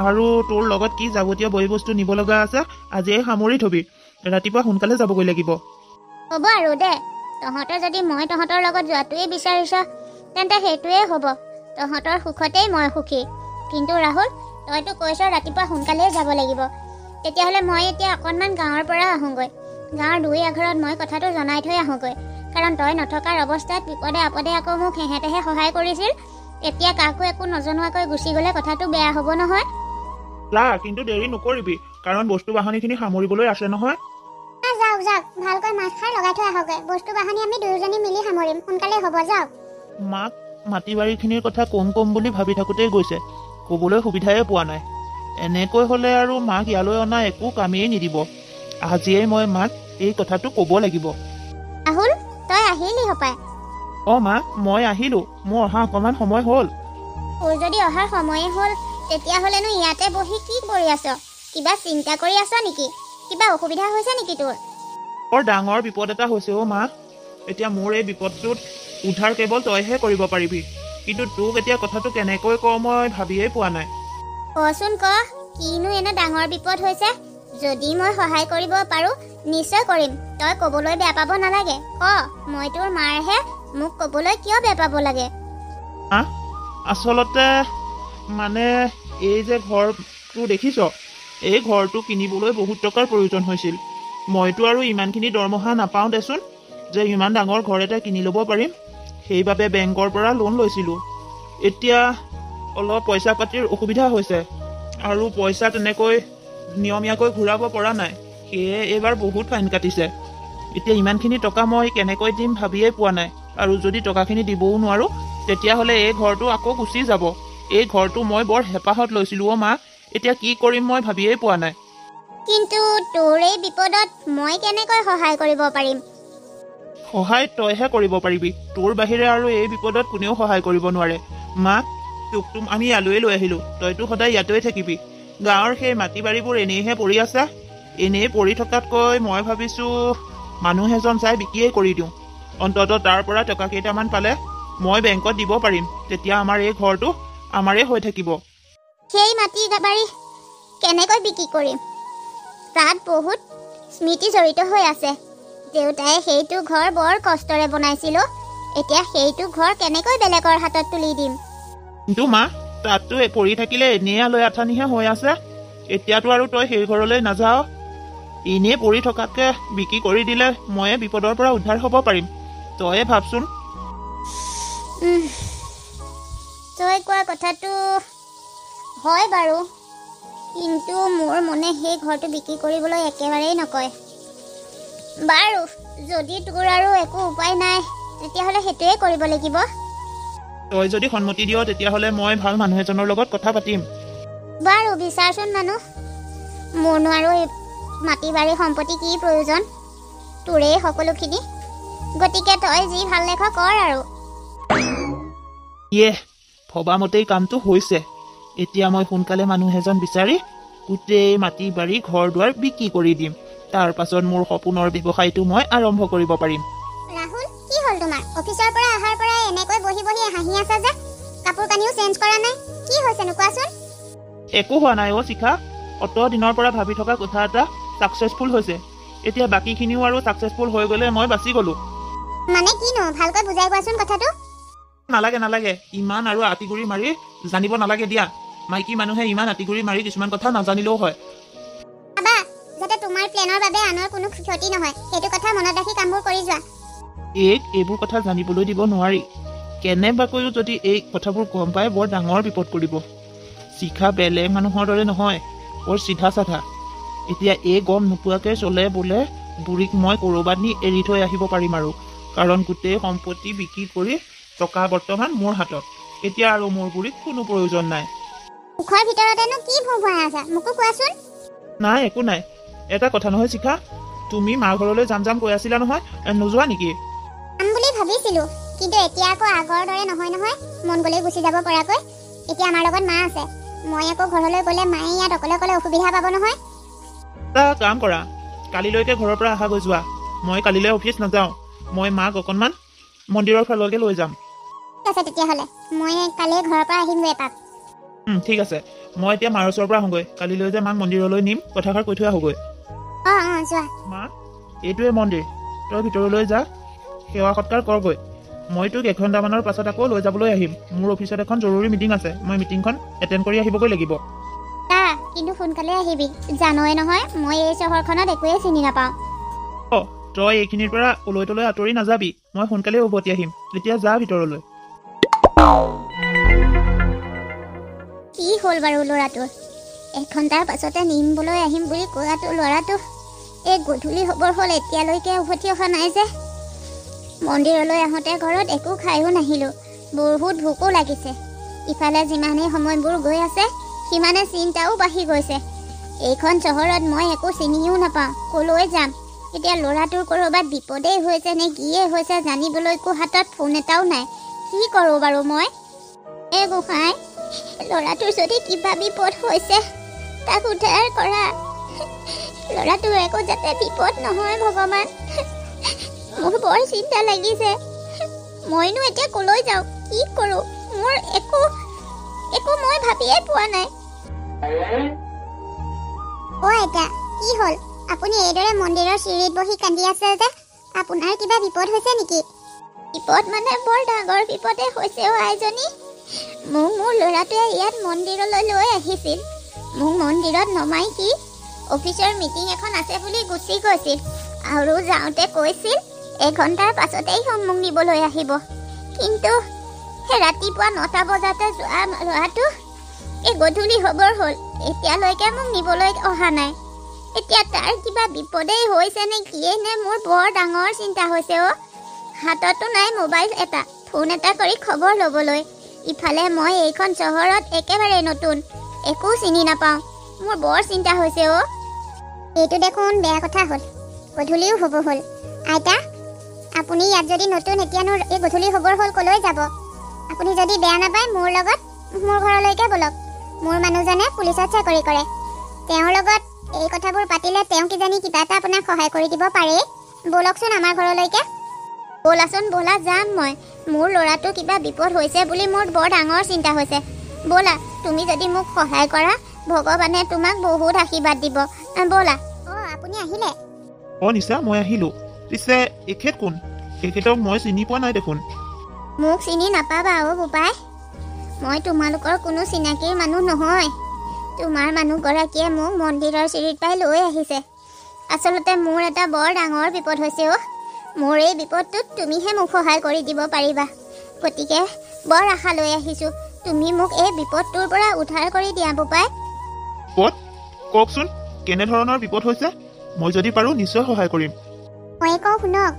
Speaker 3: আৰু তোৰ লগত কি যাৱতীয় বয় বস্তু নিব লগা আছে আজিয়ে সামৰি থবি, ৰাতিপুৱা সোনকালে যাবগৈ লাগিব।
Speaker 2: হ'ব আৰু দে, তহঁতে যদি মই তহঁতৰ লগত যোৱাটোৱেই বিচাৰিছ তেন্তে সেইটোৱেই হ'ব। তহঁতৰ সুখতেই মই সুখী। কিন্তু ৰাহুল, তইতো কৈছ ৰাতিপুৱা সোনকালেই যাব লাগিব, তেতিয়াহ'লে মই এতিয়া অকণমান গাঁৱৰ পৰা আহোঁগৈ। গাঁৱৰ 2 এঘৰত মই কথাটো জনাই থৈ আহোঁগৈ, কাৰণ তই নথকাৰ অৱস্থাত বিপদে আপদে আকৌ মোক হেহেঁতেহে সহায় কৰিছিল। এতিয়া কাকো একো নজনোৱাকৈ গুচি গ'লে কথাটো বেয়া হ'ব নহয়।
Speaker 3: কিন্তু দেৰি নকৰিবি, কাৰণ বস্তু বাহনিখিনি সামৰিবলৈ আছে নহয়।
Speaker 1: যাওক, ভালকৈ মাছ খাই লগাই থৈ আহগৈ। বস্তু বাহনি আমি দুয়োজনী মিলি সামৰিম, সোনকালে হ'ব, যাওক।
Speaker 3: মাক মাটি বাৰীখিনিৰ কথা কম বুলি ভাবি থাকোঁতেই গৈছে, ক'বলৈ সুবিধাই পোৱা নাই। এনেকৈ হ'লে আৰু মাক ইয়ালৈ অনা একো কামেই নিদিব। আজিয়েই মই মাক এই কথাটো ক'ব লাগিব।
Speaker 2: ৰাহুল, তই আহিলি হপাই?
Speaker 3: মা, মই আহিলো, মোৰ অহা অকণমান সময় হ'ল।
Speaker 2: তোৰ যদি অহাৰ সময়ে হ'ল, তেতিয়াহ'লেনো ইয়াতে বহি কি কৰি আছ? কিবা চিন্তা কৰি আছ নেকি? কিবা অসুবিধা হৈছে নেকি তোৰ?
Speaker 3: বৰ ডাঙৰ বিপদ এটা হৈছে মা। এতিয়া মোৰ এই বিপদটোত উদ্ধাৰ কেৱল তইহে কৰিব পাৰিবি, কিন্তু তোক এতিয়া কথাটো কেনেকৈ কওঁ মই ভাবিয়েই পোৱা নাই।
Speaker 2: কচোন ক, কিনো এনে ডাঙৰ বিপদ হৈছে? যদি মই সহায় কৰিব পাৰো নিশ্চয় কৰিম, তই ক'বলৈ বেয়া পাব নালাগে। ক, মই তোৰ মাৰহে, মোক ক'বলৈ কিয় বেয়া পাব লাগে?
Speaker 3: আচলতে মানে এই যে ঘৰটো দেখিছ, এই ঘৰটো কিনিবলৈ বহুত টকাৰ প্ৰয়োজন হৈছিল। মইতো আৰু ইমানখিনি দৰমহা নাপাওঁ দেচোন যে ইমান ডাঙৰ ঘৰ এটা কিনি ল'ব পাৰিম। সেইবাবে বেংকৰ পৰা লোন লৈছিলোঁ। এতিয়া অলপ পইচা পাতিৰ অসুবিধা হৈছে আৰু পইচা তেনেকৈ নিয়মীয়াকৈ ঘূৰাব পৰা নাই। সেয়ে এইবাৰ বহুত ফাইন কাটিছে। এতিয়া ইমানখিনি টকা মই কেনেকৈ দিম ভাবিয়ে পোৱা নাই। আৰু যদি টকাখিনি দিবও নোৱাৰোঁ তেতিয়াহ'লে এই ঘৰটো আকৌ গুচি যাব। এই ঘৰটো মই বৰ হেঁপাহত লৈছিলোঁ মা। এতিয়া কি কৰিম মই ভাবিয়ে পোৱা নাই।
Speaker 2: কিন্তু তোৰ এই বিপদত মই কেনেকৈ সহায় কৰিব পাৰিম?
Speaker 3: সহায় তইহে কৰিব পাৰিবি। তোৰ বাহিৰে আৰু এই বিপদত কোনেও সহায় কৰিব নোৱাৰে। মা, তোক আমি ইয়ালৈ লৈ আহিলোঁ। তইতো সদায় ইয়াতেই থাকিবি। গাঁৱৰ সেই মাটি বাৰীবোৰ এনেইহে পৰি আছে। এনেই পৰি থকাতকৈ মই ভাবিছোঁ মানুহ এজন চাই বিক্ৰীয়ে কৰি দিওঁ। অন্ততঃ তাৰ পৰা টকা কেইটামান পালে মই বেংকত দিব পাৰিম। তেতিয়া আমাৰ এই ঘৰটো আমাৰে হৈ থাকিব।
Speaker 2: সেই মাটি বাৰী কেনেকৈ বিক্ৰী কৰিম? তাত বহুত স্মৃতি জড়িত হৈ আছে। দেউতাই সেইটো ঘৰ বৰ কষ্টৰে বনাইছিলোঁ। এতিয়া সেইটো ঘৰ কেনেকৈ বেলেগৰ হাতত তুলি দিম?
Speaker 3: কিন্তু মা, তাততো পৰি থাকিলে এনেই আলৈ আঠানিহে হৈ আছে। এতিয়াতো আৰু তই সেই ঘৰলৈ নাযাৱ। এনেই পৰি থকাতকৈ বিক্ৰী কৰি দিলে ময়ে বিপদৰ পৰা উদ্ধাৰ হ'ব পাৰিম। তয়ে ভাবচোন।
Speaker 2: তই কোৱা কথাটো হয় বাৰু, কিন্তু মোৰ মনে সেই ঘৰটো বিক্ৰী কৰিবলৈ একেবাৰেই নকয়। বাৰু, যদি তোৰ আৰু একো উপায় নাই তেতিয়াহ'লে সেইটোৱে কৰিব লাগিব।
Speaker 3: তই যদি সন্মতি দিয় তেতিয়াহ'লে মই ভাল মানুহ এজনৰ লগত কথা পাতিম।
Speaker 2: বাৰু বিচাৰচোন মানুহ। মোৰনো আৰু মাটি বাৰী সম্পত্তি কি প্ৰয়োজন? তোৰেই সকলোখিনি। গতিকে তই যি ভাল দেখ কৰ আৰু।
Speaker 3: ভবামতেই কামটো হৈছে। এতিয়া মই সোনকালে মানুহ এজন বিচাৰি গোটেই মাটি বাৰী ঘৰ দুৱাৰ বিক্ৰী কৰি দিম। তাৰ পাছত মোৰ সপোনৰ ব্যৱসায়টো মই আৰম্ভ কৰিব পাৰিম।
Speaker 1: ৰাহুল, কি হ'ল তোমাৰ? অফিচৰ পৰা অহাৰ পৰা এনেকৈ বহি বহি হাঁহি আছা যে? কাপোৰ কানিও চেঞ্জ কৰা নাই? কি হৈছেনো কোৱাচোন?
Speaker 3: একো হোৱা নাই শিখা। অত দিনৰ পৰা ভাবি থকা কথা এটা ছাকচেছফুল হৈছে। এতিয়া বাকীখিনিও আৰু ছাকচেছফুল হৈ গ'লে মই বাচি গ'লো।
Speaker 1: মানে কিনো? ভালকৈ বুজাই কোৱাচোন কথাটো।
Speaker 3: নালাগে ইমান আৰু আঁতিগুৰি মাৰি জানিব নালাগে দিয়া। মাইকী মানুহে ইমান আঁতিগুৰি মাৰি কিছুমান কথা নাজানিলেও হয়।
Speaker 1: বাবা, যাতে তোমাৰ প্লেনৰ বাবে আনৰ কোনো ক্ষতি নহয় সেইটো কথা মনত ৰাখি কামবোৰ কৰি যোৱা।
Speaker 3: এইবোৰ কথা জানিবলৈ দিব নোৱাৰি। কেনেবাকৈও যদি এই কথাবোৰ গম পাই বৰ ডাঙৰ বিপদ পৰিব। শিখা বেলেগ মানুহৰ দৰে নহয়, বৰ চিধা চাধা। এতিয়া গম নোপোৱাকৈ চলে বোলে বুঢ়ীক মই ক'ৰবাত নি এৰি থৈ আহিব পাৰিম আৰু। কাৰণ গোটেই সম্পত্তি বিক্ৰী কৰি টকা বৰ্তমান মোৰ হাতত। এতিয়া আৰু মোৰ বুঢ়ীক কোনো প্ৰয়োজন নাই।
Speaker 1: মুখৰ ভিতৰতেনো কি ভুৱাই আছা? মোকো কোৱাচোন।
Speaker 3: নাই, একো নাই। এটা কথা নহয় শিখা, তুমি মাৰ ঘৰলৈ যাম কৈ আছিলা নহয়, নোযোৱা নেকি?
Speaker 1: যাম বুলি ভাবিছিলো, কিন্তু এতিয়া আকৌ আগৰ দৰে নহয় মন গ'লেই গুচি যাব পৰাকৈ। এতিয়া আমাৰ লগত মা আছে। মই আকৌ ঘৰলৈ গ'লে মায়ে ইয়াত অকলে অসুবিধা পাব নহয়।
Speaker 3: এটা কাম কৰা, কালিলৈকে ঘৰৰ পৰা অহা গৈ যোৱা। মই কালিলৈ অফিচ নাযাওঁ। মই মাক অকণমান মন্দিৰৰ ফাললৈকে লৈ যাম।
Speaker 1: ঠিক আছে তেতিয়াহ'লে মই কালি ঘৰৰ পৰা আহিমগৈ এপাক।
Speaker 3: ঠিক আছে। মই এতিয়া মাৰ ওচৰৰ পৰা আহোঁগৈ। কালিলৈ যে মাক মন্দিৰলৈ নিম কথাষাৰ কৈ থৈ আহোঁগৈ।
Speaker 1: যোৱা।
Speaker 3: মা, এইটোৱে মন্দিৰ। তই ভিতৰলৈ যা, সেৱা সৎকাৰ কৰগৈ। মই তোক এঘণ্টামানৰ পাছত আকৌ লৈ যাবলৈ আহিম। মোৰ অফিচত এখন জৰুৰী মিটিং আছে। মই মিটিংখন এটেণ্ড কৰি আহিবগৈ লাগিব।
Speaker 2: কিন্তু সোনকালে আহিবি। জানই নহয় মই এই চহৰখনত একোৱেই চিনি নাপাওঁ।
Speaker 3: তই এইখিনিৰ পৰা ওলৈ তলৈ আঁতৰি নাযাবি। মই সোনকালে উভতি আহিম। এতিয়া যা ভিতৰলৈ।
Speaker 2: কি হ'ল বাৰু ল'ৰাটোৰ? এঘণ্টাৰ পাছতে নিমবলৈ আহিম বুলি কোৱাটো ল'ৰাটো এই গধূলি হ'বৰ হ'ল এতিয়ালৈকে উভতি অহা নাই যে। মন্দিৰলৈ আহোঁতে ঘৰত একো খায়ো নাহিলোঁ। বহুত ভোকো লাগিছে। ইফালে যিমানেই সময়বোৰ গৈ আছে সিমানে চিন্তাও বাঢ়ি গৈছে। এইখন চহৰত মই একো চিনিও নাপাওঁ। ক'লৈ যাম? এতিয়া ল'ৰাটোৰ ক'ৰবাত বিপদেই হৈছে নে কিয়ে হৈছে জানিবলৈকো হাতত ফোন এটাও নাই। কি কৰোঁ বাৰু মই? গোসাঁই, ল'ৰাটোৰ যদি কিবা বিপদ হৈছে তাক উদ্ধাৰ কৰা। ল'ৰাটোৰ একো যাতে বিপদ নহয় ভগৱান। মোৰ বৰ চিন্তা লাগিছে। মইনো এতিয়া ক'লৈ যাওঁ? কি কৰোঁ? মোৰ একো মই ভাবিয়ে পোৱা নাই।
Speaker 1: আইতা, কি হ'ল? আপুনি এইদৰে মন্দিৰৰ চিৰিত বহি কান্দি আছে যে? আপোনাৰ কিবা বিপদ হৈছে নেকি?
Speaker 2: বিপদ মানে বৰ ডাঙৰ বিপদে হৈছে আইজনী। মোক মোৰ ল'ৰাটোৱে ইয়াত মন্দিৰলৈ লৈ আহিছিল। মোক মন্দিৰত নমাই সি অফিচৰ মিটিং এখন আছে বুলি গুচি গৈছিল আৰু যাওঁতে কৈছিল এঘণ্টাৰ পাছতেই মোক নিবলৈ আহিব। কিন্তু ৰাতিপুৱা 9টা বজাতে যোৱা ল'ৰাটো এই গধূলি হ'বৰ হ'ল, এতিয়ালৈকে মোক নিবলৈ অহা নাই। এতিয়া তাৰ কিবা বিপদেই হৈছে নে কিয়ে নে মোৰ বৰ ডাঙৰ চিন্তা হৈছে অ'। হাততো নাই মোবাইল এটা, ফোন এটা কৰি খবৰ ল'বলৈ। ইফালে মই এইখন চহৰত একেবাৰে নতুন, একো চিনি নাপাওঁ। মোৰ বৰ চিন্তা হৈছে অ'।
Speaker 1: এইটো দেখোন বেয়া কথা হ'ল, গধূলিও হ'ব হ'ল। আইতা, আপুনি ইয়াত যদি নতুন, এতিয়ানো এই গধূলি হ'বৰ হ'ল ক'লৈ যাব? আপুনি যদি বেয়া নাপায় মোৰ লগত মোৰ ঘৰলৈকে ব'লক। মোৰ মানুহজনে পুলিচত চাকৰি কৰে, তেওঁৰ লগত এই কথাবোৰ পাতিলে তেওঁ কিজানি কিবা এটা আপোনাক সহায় কৰি দিব পাৰে। ব'লকচোন আমাৰ ঘৰলৈকে।
Speaker 2: ব'লাচোন ব'লা, যাম মই। মোৰ ল'ৰাটো কিবা বিপদ হৈছে বুলি মোৰ বৰ ডাঙৰ চিন্তা হৈছে। ব'লা, তুমি যদি মোক সহায় কৰা ভগৱানে তোমাক বহুত আশীৰ্বাদ দিব। ব'লা।
Speaker 1: আপুনি আহিলে?
Speaker 3: নিশা, মই আহিলোঁ। পিছে এখেত কোন? এখেতক মই চিনি পোৱা নাই দেখোন।
Speaker 2: মোক চিনি নাপাবা অ' বোপাই, মই তোমালোকৰ কোনো চিনাকিৰ মানুহ নহয়। তোমাৰ মানুহগৰাকীয়ে মোক মন্দিৰৰ চিৰিত পাই লৈ আহিছে। আচলতে মোৰ এটা বৰ ডাঙৰ বিপদ হৈছে অ'। মোৰ এই বিপদটোত তুমিহে মোক সহায় কৰি দিব পাৰিবা। গতিকে বৰ আশা লৈ আহিছোঁ, তুমি মোক এই বিপদটোৰ পৰা উদ্ধাৰ কৰি দিয়া বোপাই।
Speaker 3: বিপদ? কওকচোন, কেনেধৰণৰ বিপদ হৈছে? মই যদি পাৰোঁ নিশ্চয় সহায় কৰিম।
Speaker 1: মই কওঁ শুনক,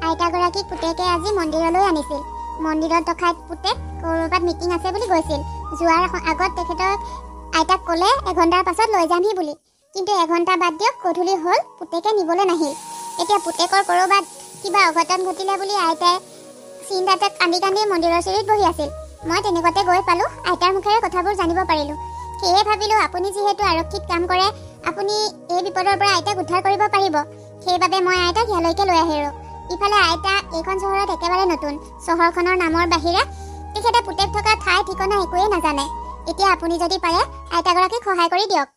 Speaker 1: আইতাগৰাকীক পুতেকে আজি মন্দিৰলৈ আনিছিল। মন্দিৰত ৰখাই পুতেক ক'ৰবাত মিটিং আছে বুলি গৈছিল। যোৱাৰ আগত তেখেতক আইতাক ক'লে এঘণ্টাৰ পাছত লৈ যামহি বুলি, কিন্তু এঘণ্টা বাদ দিয়ক গধূলি হ'ল, পুতেকে নিবলৈ নাহিল। এতিয়া পুতেকৰ ক'ৰবাত কিবা অঘটন ঘটিলে বুলি আইতাই চিন্তাতে কান্দি কান্দি মন্দিৰৰ চিৰিত বহি আছিল। মই তেনেকুৱাতে গৈ পালোঁ, আইতাৰ মুখেৰে কথাবোৰ জানিব পাৰিলোঁ। সেয়ে ভাবিলোঁ আপুনি যিহেতু আৰক্ষীত কাম কৰে, আপুনি এই বিপদৰ পৰা আইতাক উদ্ধাৰ কৰিব পাৰিব। সেইবাবে মই আইতাক ইয়ালৈকে লৈ আহিলোঁ। ইফালে আইতা এইখন চহৰত একেবাৰে নতুন, চহৰখনৰ নামৰ বাহিৰে তেখেতে পুতেক থকা ঠাই ঠিকনা একোৱেই নাজানে। এতিয়া আপুনি যদি পাৰে আইতাগৰাকীক সহায় কৰি দিয়ক।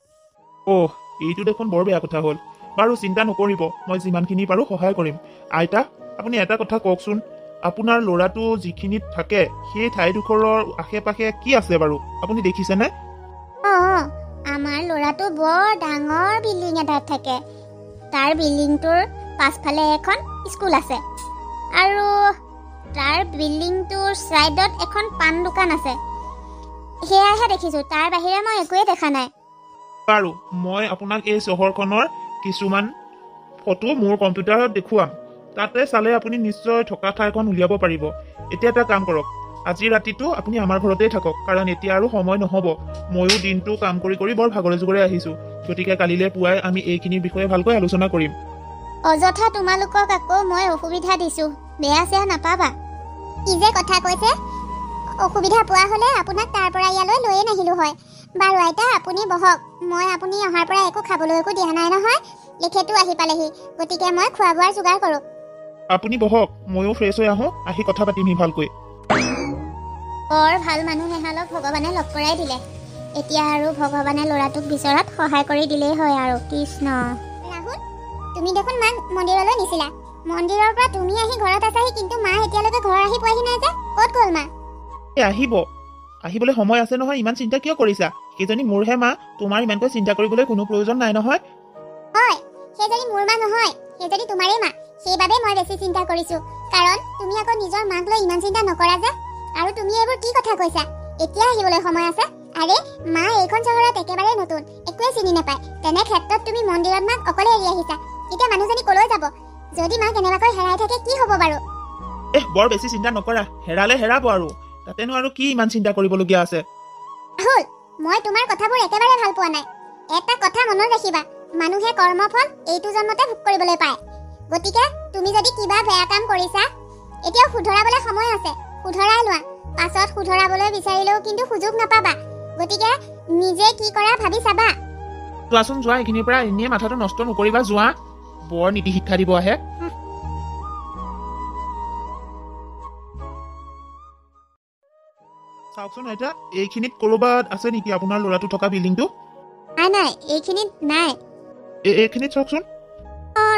Speaker 3: এইটো দেখোন বৰ বেয়া কথা হ'ল। বাৰু চিন্তা নকৰিব, মই যিমানখিনি পাৰোঁ সহায় কৰিম। আইতা, আপুনি এটা কথা কওকচোন, আপোনাৰ ল'ৰাটো যিখিনিত থাকে সেই ঠাইডোখৰৰ আশে পাশে কি আছে বাৰু, আপুনি দেখিছেনে?
Speaker 2: আমাৰ ল'ৰাটো বৰ ডাঙৰ বিল্ডিং এটাত থাকে। তাৰ বিল্ডিংটোৰ পাছফালে এখন স্কুল আছে আৰু তাৰ বিল্ডিংটোৰ ছাইডত এখন পাণ দোকান আছে। সেয়াহে দেখিছোঁ, তাৰ বাহিৰে মই একোৱেই দেখা নাই।
Speaker 3: বাৰু, মই আপোনাক এই চহৰখনৰ কিছুমান ফটো মোৰ কম্পিউটাৰত দেখুৱাম। তাতে চালে আপুনি নিশ্চয় থকা ঠাইখন উলিয়াব পাৰিব। এতিয়া এটা কাম কৰক, আজি ৰাতিটো আপুনি আমাৰ ঘৰতেই থাকক, কাৰণ এতিয়া আৰু সময় নহ'ব। ময়ো দিনটো কাম কৰি কৰি বৰ ভাগৰে জুগৰে আহিছোঁ। গতিকে কালিলৈ পুৱাই আমি এইখিনিৰ বিষয়ে ভালকৈ আলোচনা কৰিম।
Speaker 2: অযথা তোমালোকক আকৌ মই অসুবিধা দিছোঁ, বেয়া চেয়া নাপাবা।
Speaker 1: কি যে কথা কৈছে, অসুবিধা পোৱা হ'লে আপোনাক তাৰ পৰা ইয়ালৈ লৈয়ে নাহিলোঁ হয়। বাৰু আইতা, আপুনি বহক। মই আপুনি অহাৰ পৰা একো খাবলৈ একো দিয়া নাই নহয়, লিখেতো আহি পালেহি। গতিকে মই খোৱা বোৱাৰ যোগাৰ কৰোঁ।
Speaker 3: আপুনি বহক, ময়ো ফ্ৰেছ হৈ আহোঁ, আহি কথা পাতিমহি ভালকৈ।
Speaker 2: বৰ ভাল মানুহ এহালক ভগৱানে লগ কৰাই দিলে। এতিয়া আৰু ভগৱানে ল'ৰাটোক বিচৰাত সহায় কৰি দিলেই হয় আৰু। কৃষ্ণ।
Speaker 1: ৰাহুল, তুমি দেখোন মাক মন্দিৰলৈ নিছিলা। মন্দিৰৰ পৰা তুমি আহি ঘৰত আছাহি, কিন্তু মা এতিয়ালৈকে ঘৰ আহি পোৱাহি নাই যে, ক'ত গ'ল মা?
Speaker 3: আহিবলৈ সময় আছে নহয়, ইমান চিন্তা কিয় কৰিছা? সেইজনী মোৰহে মা, তোমাৰ ইমানকৈ চিন্তা কৰিবলৈ কোনো প্ৰয়োজন নাই নহয়।
Speaker 1: হয়, সেইজনী মোৰ মা নহয়, সেইজনী তোমাৰেই মা। সেইবাবে মই বেছি চিন্তা কৰিছোঁ, কাৰণ তুমি আকৌ নিজৰ মাক লৈ ইমান চিন্তা নকৰা যে। আৰু তুমি এইবোৰ কি কথা কৈছা? এতিয়া আহিবলৈ সময় আছে? আৰে, মা এইখন চহৰত একেবাৰে নতুন, একোৱে চিনি নাপায়। তেনে ক্ষেত্ৰত তুমি মন্দিৰত মাক অকলে এৰি আহিছা। এতিয়া মানুহজনী ক'লৈ যাব? যদি মা কেনেবাকৈ হেৰাই থাকে কি হ'ব বাৰু?
Speaker 3: বৰ বেছি চিন্তা নকৰা, হেৰালে হেৰাব আৰু, তাতেনো আৰু কি ইমান চিন্তা কৰিবলগীয়া আছে?
Speaker 1: ৰাহুল, মই তোমাৰ কথাবোৰ একেবাৰে ভাল পোৱা নাই। এটা কথা মনত ৰাখিবা, মানুহে কৰ্মফল এইটো জন্মতে ভোগ কৰিবলৈ পায়। গতিকে তুমি যদি কিবা বেয়া কাম কৰিছা, এতিয়াও শুধৰাবলৈ সময় আছে, শুধৰাই লোৱা। পাছত শুধৰাবলৈ বিচাৰিলেও কিন্তু সুযোগ নাপাবা। গতিকে নিজে কি কৰা ভাবি চাবা।
Speaker 3: যোৱাচোন যোৱা, এইখিনিৰ পৰা এনেই মাথাটো নষ্ট নকৰিবা, যোৱা। বৰ নীতি শিক্ষা দিব আহে। চাওকচোন আইতা, এইখিনিত ক'ৰবাত আছে নেকি আপোনাৰ ল'ৰাটো থকা বিল্ডিংটো?
Speaker 2: নাই, এইখিনিত নাই।
Speaker 3: এইখিনিত চাওকচোন।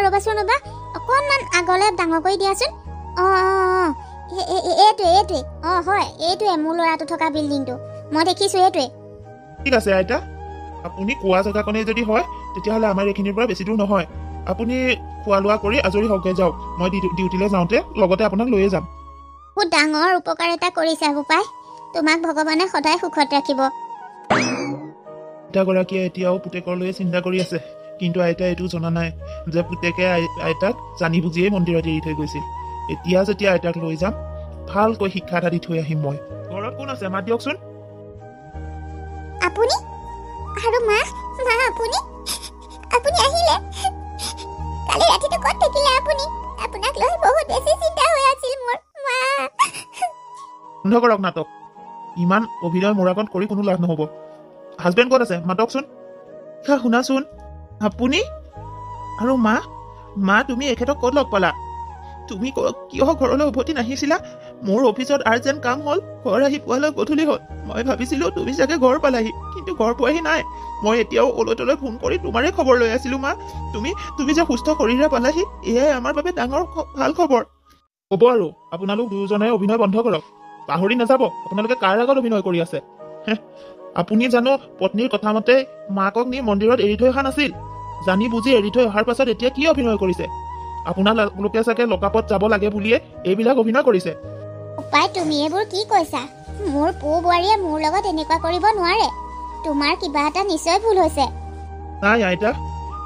Speaker 2: ৰ'বাচোন ৰ'বা, অকণমান আগলৈ ডাঙৰ কৰি দিয়াচোন। এইটোৱে। হয়, এইটোৱে মোৰ ল'ৰাটো থকা বিল্ডিংটো। মই দেখিছোঁ এইটোৱে।
Speaker 3: ঠিক আছে আইতা, আপুনি কোৱা জেগাকণে যদি হয় তেতিয়াহ'লে আমাৰ এইখিনিৰ পৰা বেছি দূৰ নহয়। আপুনি খোৱা লোৱা কৰি আজৰি হওকগৈ যাওক। মই ডিউটিলৈ যাওঁতে লগতে আপোনাক লৈয়ে যাম।
Speaker 2: বহুত ডাঙৰ উপকাৰ এটা কৰিছা বোপাই। তোমাক ভগৱানে সদায় সুখত ৰাখিব।
Speaker 3: আইতাগৰাকীয়ে এতিয়াও পুতেকৰ লৈয়ে চিন্তা কৰি আছে, কিন্তু আইতাই এইটো জনা নাই যে পুতেকে আইতাক জানি বুজিয়েই মন্দিৰত এৰি থৈ গৈছিল। এতিয়া যেতিয়া আইতাক লৈ যাম ভালকৈ শিক্ষা এটা দি থৈ আহিম মই। ঘৰত কোন আছে মাত দিয়কচোন।
Speaker 1: আপুনি আৰু মা আপুনি আপুনি আহিলে। কালি ৰাতিটো ক'ত থাকিলে আপুনি? আপোনাক লৈ বহুত বেছি চিন্তা হৈ আছিল মোৰ। মা
Speaker 3: বন্ধ কৰক নাটক। ইমান অভিনয় মোৰ আগত কৰি কোনো লাভ নহ'ব। হাজবেণ্ড ক'ত আছে মাতকচোন। শুনাচোন, আপুনি আৰু মা তুমি এখেতক ক'ত লগ পালা? তুমি কিয় ঘৰলৈ উভতি নাহিছিলা? মোৰ অফিচত আৰ্জেণ্ট কাম হ'ল, ঘৰ আহি পোৱালৈ গধূলি হ'ল। মই ভাবিছিলো তুমি চাগে ঘৰ পালাহি, কিন্তু ঘৰ পোৱাহি নাই। মই এতিয়াও অলৈতলৈ ফোন কৰি তোমাৰে খবৰ লৈ আছিলো মা। তুমি যে সুস্থ শৰীৰে পালাহি, এয়াই আমাৰ বাবে ডাঙৰ ভাল খবৰ। হ'ব আৰু আপোনালোক দুয়োজনে অভিনয় বন্ধ কৰক। পাহৰি নাযাব আপোনালোকে কাৰ আগত অভিনয় কৰি আছে। আপুনি জানো পত্নীৰ কথা মতে মাকক নি মন্দিৰত এৰি থৈ অহা নাছিল? জানি বুজি এৰি থৈ অহাৰ পাছত এতিয়া কি অভিনয় কৰিছে? আপোনালোকে চাগে লকাপত যাব লাগে বুলিয়ে এইবিলাক অভিনয় কৰিছে।
Speaker 2: বোপাই তুমি এইবোৰ কি কৈছা? মোৰ পু বোৱাৰীয়ে মোৰ লগত এনেকুৱা কৰিব নোৱাৰে। তোমাৰ কিবা এটা নিশ্চয় ভুল হৈছে।
Speaker 3: নাই আইতা,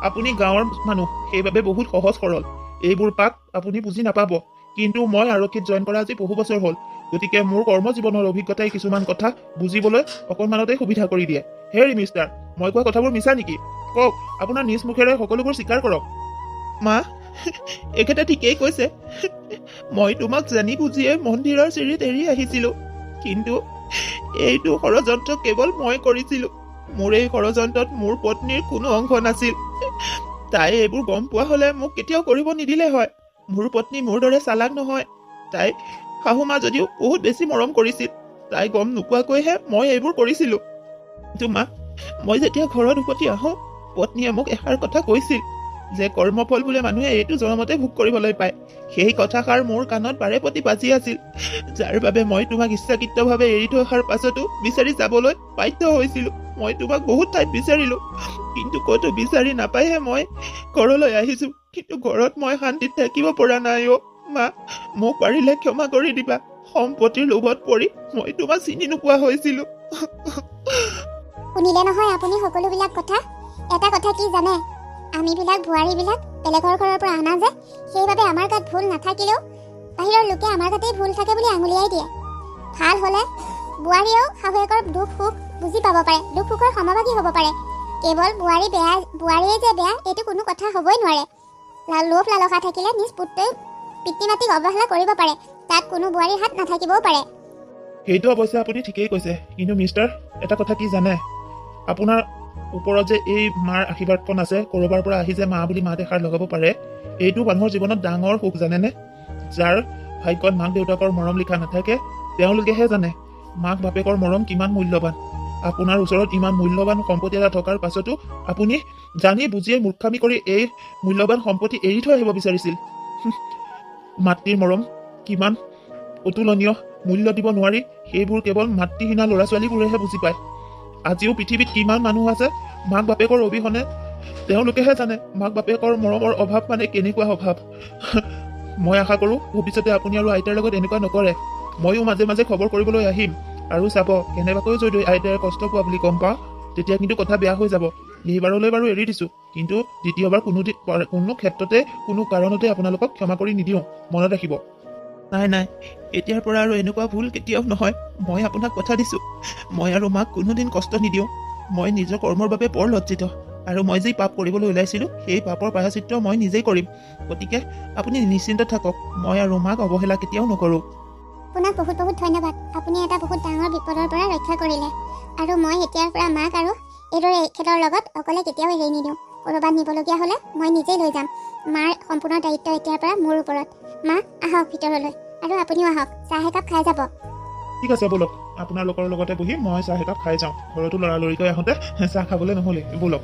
Speaker 3: আপুনি গাঁৱৰ মানুহ, সেইবাবে বহুত সহজ সৰল। এইবোৰ পাক আপুনি বুজি নাপাব। কিন্তু মই আৰক্ষীত জইন কৰা আজি বহু বছৰ হ'ল, গতিকে মোৰ কৰ্মজীৱনৰ অভিজ্ঞতাই কিছুমান কথা বুজিবলৈ অকণমানতে সুবিধা কৰি দিয়ে। হেৰি মিষ্টাৰ, মই কোৱা কথাবোৰ মিছা নেকি? কওক, আপোনাৰ নিজ মুখেৰে সকলোবোৰ স্বীকাৰ কৰক। মা, এখেতে ঠিকেই কৈছে। মই তোমাক জানি বুজিয়ে মন্দিৰৰ চিৰিত এৰি আহিছিলো, কিন্তু এইটো ষড়যন্ত্ৰ কেৱল মই কৰিছিলো। মোৰ এই ষড়যন্ত্ৰত মোৰ পত্নীৰ কোনো অংশ নাছিল। তাই এইবোৰ গম পোৱা হলে মোক কেতিয়াও কৰিব নিদিলে হয়। মোৰ পত্নী মোৰ দৰে চালাক নহয়। তাই শাহুমা যদিও বহুত বেছি মৰম কৰিছিল, তাই গম নোপোৱাকৈহে মই এইবোৰ কৰিছিলো। কিন্তু মা, মই যেতিয়া ঘৰত উভতি আহোঁ, পত্নীয়ে মোক এষাৰ কথা কৈছিল যে কৰ্মফল বোলে মানুহে এইটো জনমতে ভোগ কৰিবলৈ পায়। সেই কথাষাৰ মোৰ কাণত বাৰে প্ৰতি বাজি আছিল, যাৰ বাবে মই তোমাক ইচ্ছাকৃতভাৱে এৰি থৈ অহাৰ পাছতো বিচাৰি যাবলৈ বাধ্য হৈছিলো। মই তোমাক বহুত ঠাইত বিচাৰিলো, কিন্তু ক'তো বিচাৰি নাপায়হে মই ঘৰলৈ আহিছো। কিন্তু ঘৰত মই শান্তিত থাকিব পৰা নাই অ' মা, মোক পাৰিলে ক্ষমা কৰি দিবা। সম্পত্তিৰ লোভত পৰি মই তোমাক চিনি নোপোৱা হৈছিলো।
Speaker 1: শুনিলে নহয় আপুনি সকলোবিলাক কথা? এটা কথা কি জানে, আমিবিলাক বোৱাৰীবিলাক বেলেগৰ ঘৰৰ পৰা অনা যে, সেইবাবে আমাৰ গাত ভুল নাথাকিলেও বাহিৰৰ লোকে আমাৰ গাতেই ভুল থাকে বুলি আঙুলিয়াই দিয়ে। ভাল হ'লে বোৱাৰীয়েও শাহুৱেকৰ দুখ সুখ বুজি পাব পাৰে, দুখ সুখৰ সমভাগী হ'ব পাৰে। কেৱল বোৱাৰীয়ে যে বেয়া এইটো কোনো কথা হ'বই নোৱাৰে। লোভ লালসা থাকিলে নিজ পুত্ৰই পিতৃ মাতৃক অৱহেলা কৰিব পাৰে, তাত কোনো বোৱাৰীৰ হাত নাথাকিবও পাৰে।
Speaker 3: সেইটো অৱশ্যে আপুনি ঠিকেই কৈছে, কিন্তু মিষ্টাৰ, এটা কথা কি জানে? আপোনাৰ ওপৰত যে এই মাৰ আশীৰ্বাদখন আছে, ক'ৰবাৰ পৰা আহি যে মা বুলি মাত এষাৰ লগাব পাৰে, এইটো মানুহৰ জীৱনত ডাঙৰ সুখ জানেনে? যাৰ ভাগ্যত মাক দেউতাকৰ মৰম লিখা নাথাকে, তেওঁলোকেহে জানে মাক বাপেকৰ মৰম কিমান মূল্যৱান। আপোনাৰ ওচৰত ইমান মূল্যৱান সম্পত্তি এটা থকাৰ পাছতো আপুনি জানি বুজিয়ে মূৰ্খামি কৰি এই মূল্যৱান সম্পত্তি এৰি থৈ আহিব বিচাৰিছিল। মাতৃৰ মৰম কিমান অতুলনীয়, মূল্য দিব নোৱাৰি, সেইবোৰ কেৱল মাতৃহীনা ল'ৰা ছোৱালীবোৰেহে বুজি পায়। আজিও পৃথিৱীত কিমান মানুহ আছে মাক বাপেকৰ অবিহনে, তেওঁলোকেহে জানে মাক বাপেকৰ মৰমৰ অভাৱ মানে কেনেকুৱা অভাৱ। মই আশা কৰোঁ ভৱিষ্যতে আপুনি আৰু আইতাৰ লগত এনেকুৱা নকৰে। ময়ো মাজে মাজে খবৰ কৰিবলৈ আহিম, আৰু চাব কেনেবাকৈ যদি আইতাই কষ্ট পোৱা বুলি গম পাওঁ, তেতিয়া কিন্তু কথা বেয়া হৈ যাব। এইবাৰলৈ বাৰু এৰি দিছোঁ, কিন্তু দ্বিতীয়বাৰ কোনো ক্ষেত্ৰতে কোনো কাৰণতে আপোনালোকক ক্ষমা কৰি নিদিওঁ, মনত ৰাখিব। নাই, এতিয়াৰ পৰা আৰু এনেকুৱা ভুল কেতিয়াও নহয়। মই আপোনাক কথা দিছোঁ, মই আৰু মাক কোনোদিন কষ্ট নিদিওঁ। মই নিজৰ কৰ্মৰ বাবে বৰ লজ্জিত, আৰু মই যি পাপ কৰিবলৈ ওলাইছিলোঁ সেই পাপৰ প্ৰায়শ্চিত্ত মই নিজেই কৰিম। গতিকে আপুনি নিশ্চিন্ত থাকক, মই আৰু মাক অৱহেলা কেতিয়াও নকৰোঁ।
Speaker 1: আপোনাক বহুত বহুত ধন্যবাদ। আপুনি এটা বহুত ডাঙৰ বিপদৰ পৰা ৰক্ষা কৰিলে, আৰু মই এতিয়াৰ পৰা মাক আৰু এইদৰে এখেতৰ লগত অকলে কেতিয়াও এৰি নিদিওঁ। ক'ৰবাত নিবলগীয়া হ'লে মই নিজেই লৈ যাম। মাৰ সম্পূৰ্ণ দায়িত্ব এতিয়াৰ পৰা মোৰ ওপৰত। মা, আহক ভিতৰলৈ, আৰু আপুনিও আহক, চাহ একাপ খাই যাব।
Speaker 3: ঠিক আছে, ব'লক আপোনালোকৰ লগতে বহি মই চাহ একাপ খাই যাওঁ। ঘৰতো লৰালৰিকৈ আহোঁতে চাহ খাবলৈ নহ'লে, ব'লক।